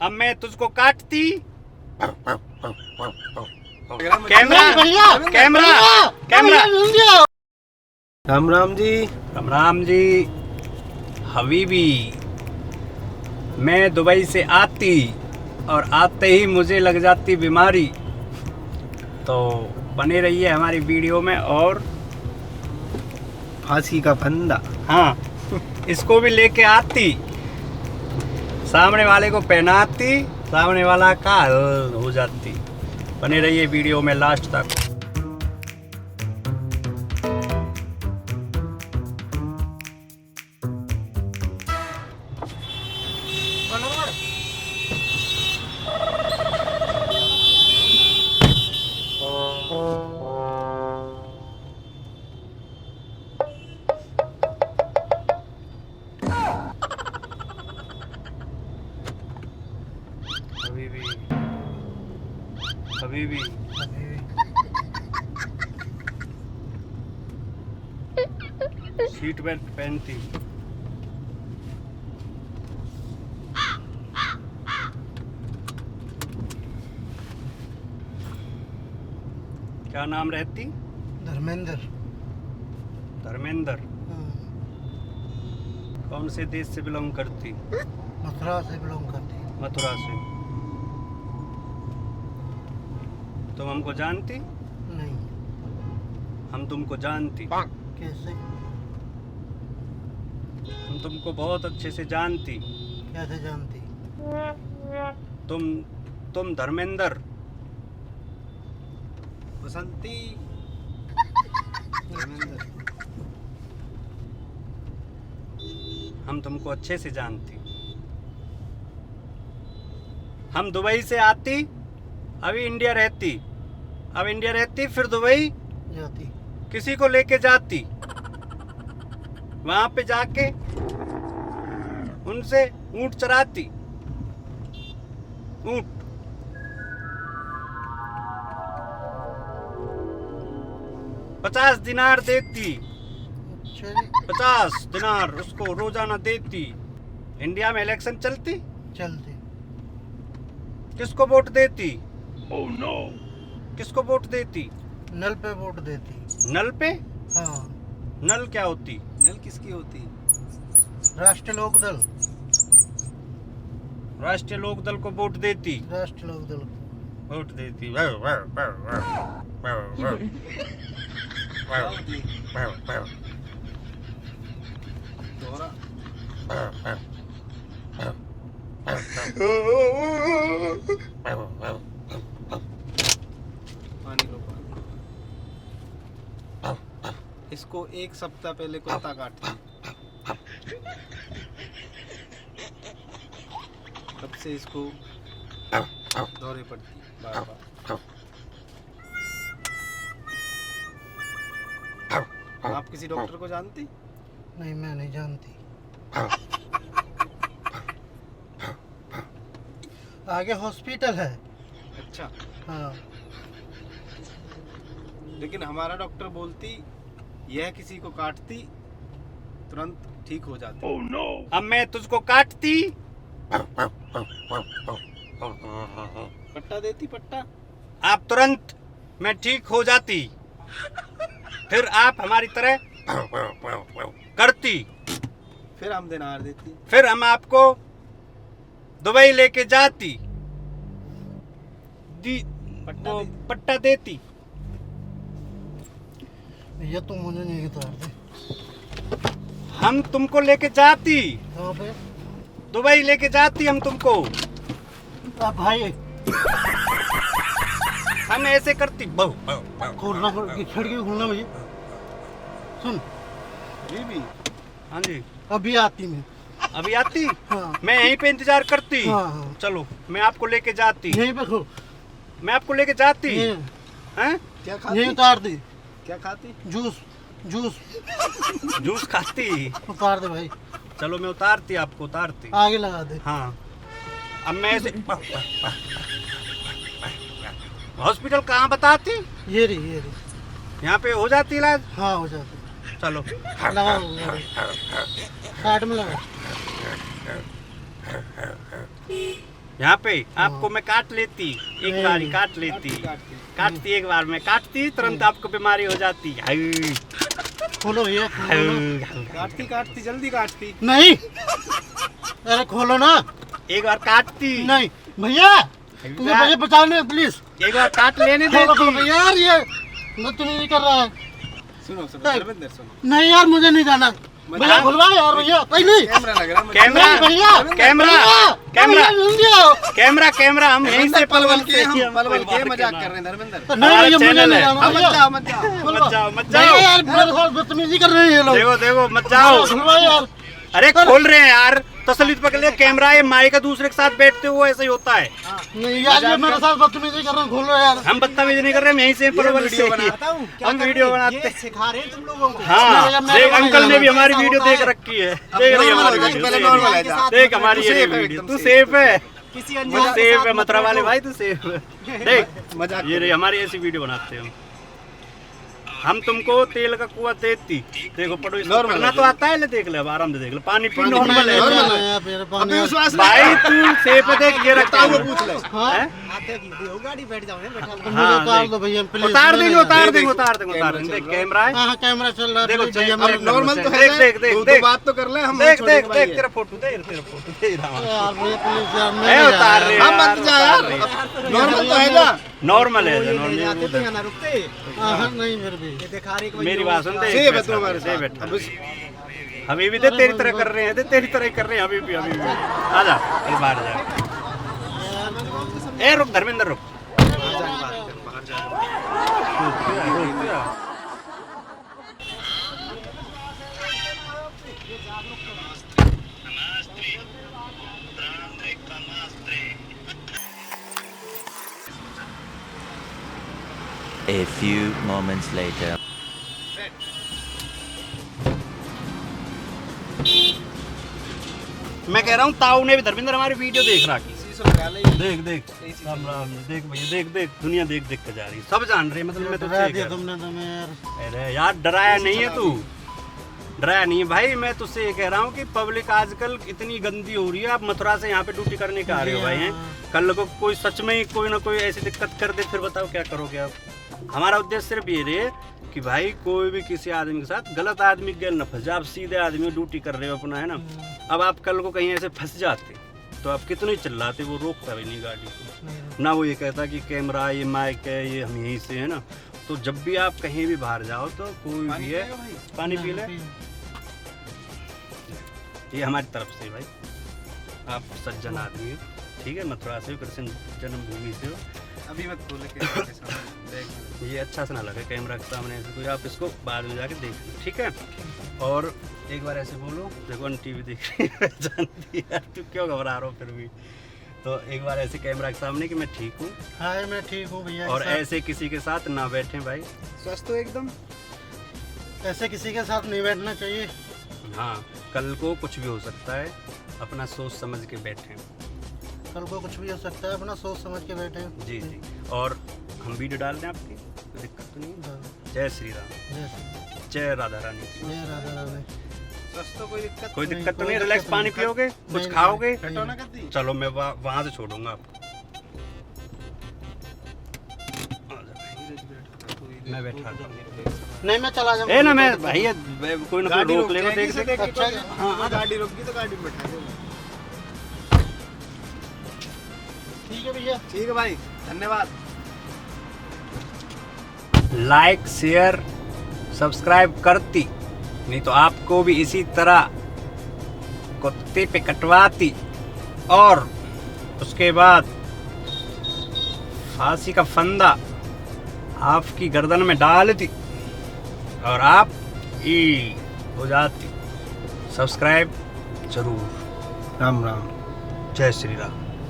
अब मैं तुझको काटती। Camera camera camera. Ram Ram ji. Ram Ram ji. हबीबी, मैं दुबई से आती और आते ही मुझे लग जाती बीमारी। तो बने रहिए हमारी वीडियो में। और फांसी का फंदा। हाँ, इसको भी लेके आती, सामने वाले को पहनाती, सामने वाला का हो जाती। बने रहिए वीडियो में लास्ट तक। हबीबी सीट बेल्ट पहनती। क्या नाम रहती? धर्मेंद्र। धर्मेंद्र। कौन से देश से बिलोंग करती? मथुरा से बिलोंग करती। मथुरा से। तुम हमको जानती? नहीं। हम तुमको जानती। कैसे? हम तुमको बहुत अच्छे से जानती। कैसे जानती? तुम धर्मेंद्र। बसंती। धर्मेंद्र। हम तुमको अच्छे से जानती। हम दुबई से आती, अभी इंडिया रहती, अब इंडिया रहती फिर दुबई जाती। किसी को लेके जाती, वहां पे जाके उनसे ऊंट चराती। ऊंट 50 दिनार देती। अच्छा जी। 50 दिनार उसको रोजाना देती। इंडिया में इलेक्शन चलती, चलती। किसको वोट देती? Oh no. किसको वोट देती? नल पे वोट देती। नल पे? हाँ। नल क्या होती? नल किसकी होती? राष्ट्रीय लोक दल। राष्ट्रीय लोक दल को वोट देती। राष्ट्रीय लोक दल वोट देती। पानी लो पानी। इसको एक सप्ताह पहले कुत्ता काटा, तब से इसको दौरे पड़ती बार बार। आप किसी डॉक्टर को जानती? नहीं, मैं नहीं जानती। आगे हॉस्पिटल है। अच्छा। हाँ। लेकिन हमारा डॉक्टर बोलती यह किसी को काटती तुरंत ठीक हो जाती। oh, no. अब मैं तुझको काटती। पट्टा देती। पट्टा आप तुरंत मैं ठीक हो जाती, फिर आप हमारी तरह करती, फिर हम दिनार देती, फिर हम आपको दुबई लेके जाती। पट्टा देती। ये तुम मुझे नहीं उतारते। हम तुमको लेके जाती। कहाँ पे? दुबई लेके जाती हम तुमको। भाई हम ऐसे करती। खोलना खिड़की खोलना मुझे। सुन बीबी। हाँ जी। अभी आती मैं। अभी आती? हाँ। मैं यहीं पे इंतजार करती। हाँ, हाँ। चलो मैं आपको लेके जाती। यहीं पे खो। मैं आपको लेके जाती। हैं? क्या खाती? यहीं उतार दी। क्या खाती? जूस। जूस जूस खाती। उतार दे भाई। चलो मैं उतारती, आपको उतारती। आगे लगा दे। हाँ। अब मैं ऐसे हॉस्पिटल कहाँ बताती? ये रही। यहाँ पे हो जाती इलाज? हाँ हो जाती। चलो लगा साइड में लगा। यहाँ पे आपको मैं काट लेती, एक बार ही काट लेती, काटती एक बार में काटती, तुरंत आपको बीमारी हो जाती। खोलो भैया, काटती काटती जल्दी काटती। नहीं, अरे खोलो ना। एक बार काटती नहीं भैया, मुझे बचाने प्लीज। एक बार काट लेने खोलो देती। भैया यार, ये बदतमीजी कर रहा है। सुनो सुनो धर्मेंद्र सुनो। नहीं यार, मुझे नहीं जाना भैया, खुलवा यार भैया। नहीं कैमरा लग रहा है मुझे। कैमरा नहीं भैया, कैमरा कैमरा कैमरा कैमरा हम यहीं से पलवल के हम हम पलवल के मजाक कर रहे हैं धर्मेंद्र। नहीं भैया, मुझे चैनल नहीं है। जाना मत भैया। जाओ मत जाओ। मत जाओ मत नहीं जाओ, यार, मेरे साथ बदतमीजी कर रहे हैं ये लोग। देखो देखो मत जाओ। खुलवा यार। अरे खोल रहे हैं यार, तसल्ली पकड़ ले। कैमरा है, माइक दूसरे के साथ बैठते हुए ऐसा ही होता है। नहीं यार, ये मेरे साथ बदतमीजी कर रहे हैं, खोलो यार। हम बदतमीजी नहीं कर रहे, हम यहीं से परवल से हम वीडियो बनाते हैं। सिखा रहे हैं तुम लोगों को। हाँ मैं देख, नहीं अंकल ने भी जानता। हमारी वीडियो देख रखी है, देख रही है हमारी नॉर्मल वीडियो, पहले देख नॉर्मल रही है। है। देख हमारी तू ये सेफ है, वीडियो, एकदम तू सेफ। सेफ है, किसी तू अनजान के सेफ साथ है मत मथुरा वाले बैठो। भाई, तू सेफ है। देख मजाक ये रही हमारी ऐसी वीडियो बनाते हैं हम तुमको तेल का कुआं देती। देखो पड़ो, इसको नॉर्मल करना है। तो आता है ले, देख ले अब आराम से देख ले, पानी पी पानी नॉर्मल है। नॉर्मल है। नॉर्मल अभी विश्वास भाई तू सेफ है, देख ये रखता वो हूँ। पूछ ले। हैं? गाड़ी बैठ जाओ बैठा हाँ, उतार देख। दो भैया प्लीज। उतार देंगे उतार देख, देंगे उतार देंगे उतार कैमरा देंगे। चल देख रहा है। कैमरा है, हाँ कैमरा चल रहा है। देखो, प्लीज भैया, अब मेरे नॉर्मल तो है देख, ना। देख, देख, तो देख। बात तो कर ले, हम देख छोड़ेंगे देख भाई देख तेरा फोटो दे, तेरा फोटो दे रहा हूँ। यार भैया प्लीज यार, मैं ए, नहीं जा उतार रहा। रहे हम यार, मत जा यार। उतार रहे। नॉर्मल तो है ना। नॉर्मल है हाँ, नहीं मेरे भी। मेरी बात सुन, सेफ है तू हमारे से साथ। बैठा। अब इस- अभी भी दे तेरी तरह कर रहे हैं, दे तेरी तरह ही कर रहे हैं अभी भी आजा अरे बाहर जा। ए रुक धर्मेंद्र रुक, A few moments later. मैं कह रहा हूँ ताऊ ने भी धर्मेंद्र हमारी वीडियो देख रहा की। शीशो लगा ले। देख देख राम राम, देख भैया देख देख, दुनिया देख देख के जा रही है, सब जान रहे हैं, मतलब मैं तो डरा दिया तुमने तो मैं यार। अरे यार डराया नहीं है तू, डराया नहीं है भाई। मैं तुझसे ये कह रहा हूँ कि पब्लिक आजकल इतनी गंदी हो रही है। आप मथुरा से यहाँ पे ड्यूटी करने के आ रहे हो भाई हैं, कल को कोई सच में ही कोई ना कोई ऐसी दिक्कत कर दे, फिर बताओ क्या करोगे आप। हमारा उद्देश्य सिर्फ ये रहे कि भाई कोई भी किसी आदमी के साथ, गलत आदमी के न फंस जाए। आप सीधे आदमी ड्यूटी कर रहे हो अपना, है ना। अब आप कल को कहीं ऐसे फंस जाते तो आप कितने ही चिल्लाते, वो रोकता भी नहीं गाड़ी को ना। वो ये कहता कि कैमरा, ये माइक है, ये हम यहीं से है ना। तो जब भी आप कहीं भी बाहर जाओ तो कोई भी है, पानी पी ले, ये हमारी तरफ से भाई। आप सज्जन आदमी हो, ठीक है, मथुरा से हो, कृष्ण जन्मभूमि से हो। अभी मत बोले कैमरे के सामने। देख ये अच्छा से ना लगे कैमरा के सामने ऐसे कोई, आप इसको बाद में जाके देख लो, ठीक है। और एक बार ऐसे बोलो, देखो टीवी देख रही है, जानती है यार, तू क्यों घबरा रहा हो फिर भी। तो एक बार ऐसे कैमरा के सामने कि मैं ठीक हूँ, हाय मैं ठीक हूँ भैया। और ऐसे किसी के साथ ना बैठे भाई। स्वस्थ हो एकदम। ऐसे किसी के साथ नहीं बैठना चाहिए। हाँ, कल को कुछ भी हो सकता है, अपना सोच समझ के बैठें। कल को कुछ भी हो सकता है, अपना सोच समझ के बैठे। जी जी, और हम वीडियो डाल दें आपकी, कोई दिक्कत तो नहीं है। जय श्री राम, जय राधा रानी। जय राधा रानी। स्वस्थ तो कोई दिक्कत कोई नहीं, दिक्कत तो कोई नहीं, दिक्कत रिलैक्स पानी नहीं। पियोगे, कुछ नहीं, खाओगे। पेटो ना कर दी। चलो मैं वहाँ से छोड़ूंगा आपको। मैं बैठा नहीं मैं चला जाऊंगा। ए ना, मैं भाई कोई ना कोई गाड़ी रोक लेगा, जाएगी, देख देख। अच्छा हाँ, गाड़ी रुक गई तो गाड़ी में बैठा दो। ठीक है भैया। ठीक है भाई, धन्यवाद। लाइक शेयर सब्सक्राइब करती, नहीं तो आपको भी इसी तरह कुत्ते पे कटवाती और उसके बाद फांसी का फंदा आपकी गर्दन में डालती और आप ही हो जाती। सब्सक्राइब जरूर। राम राम। जय श्री राम।